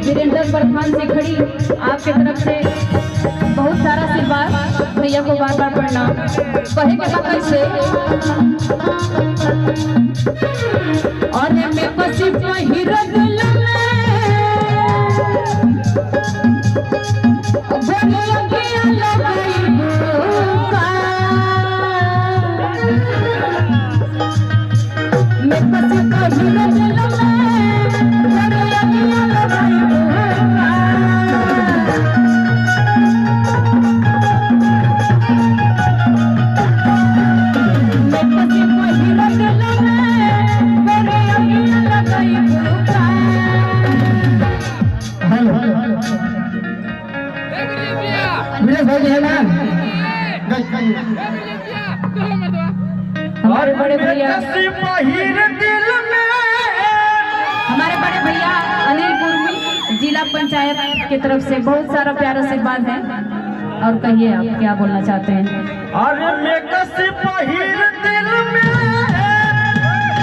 वीरेंद्र प्रधान से खड़ी आपके तरफ से बहुत सारा आशीर्वाद, भैया को बार बार प्रणाम। कहे के बाद कैसे और मैं पसी पहिरा गला हमारे बड़े भैया अनिल कुर्मी जिला पंचायत की तरफ से बहुत सारा प्यारा आशीर्वाद है। और कहिए आप क्या बोलना चाहते हैं? अरे मैं कसी पहिर दिल में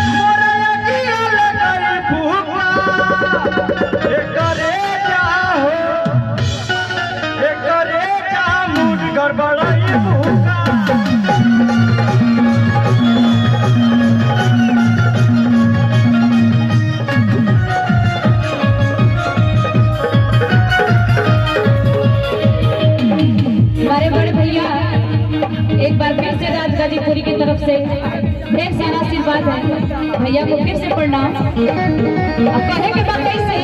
मोरा अगिया लगाई भूखा एकरे जाहो एकरे जा मूड गड़बड़ाई भूखा। एक बार फिर से राजगाजीपुरी की तरफ से ढेर सारा आशीर्वाद है, भैया को फिर से प्रणाम। अब कहे के बाद कैसे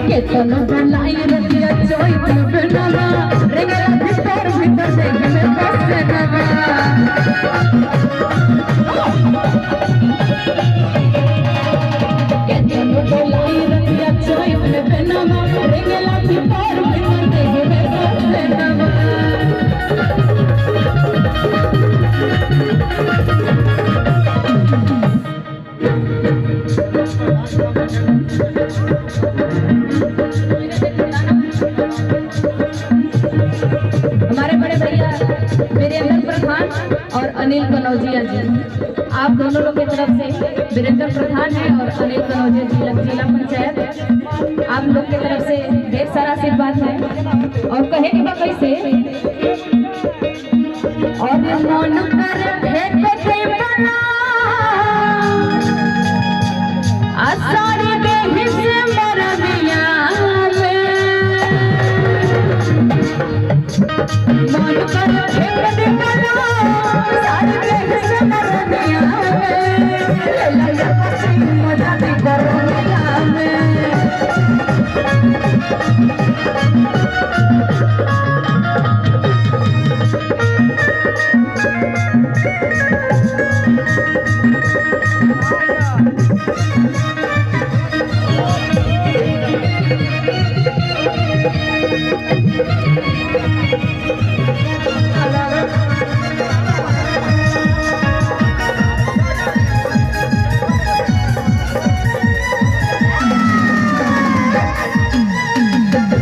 केतनो बनाई रतिया चोई बनना रेंगला भीतर भीतर देख में बसे ना केतनो बनाई रतिया चोई बनना रेंगला भीतर भीतर देख में हमारे बड़े भैया वीरेंद्र प्रधान और अनिल कनौजिया जी, आप दोनों लोग की तरफ से वीरेंद्र प्रधान है और अनिल कनौजिया जिला पंचायत, आप लोग की तरफ से ढेर सारा आशीर्वाद है। और कहे कि कैसे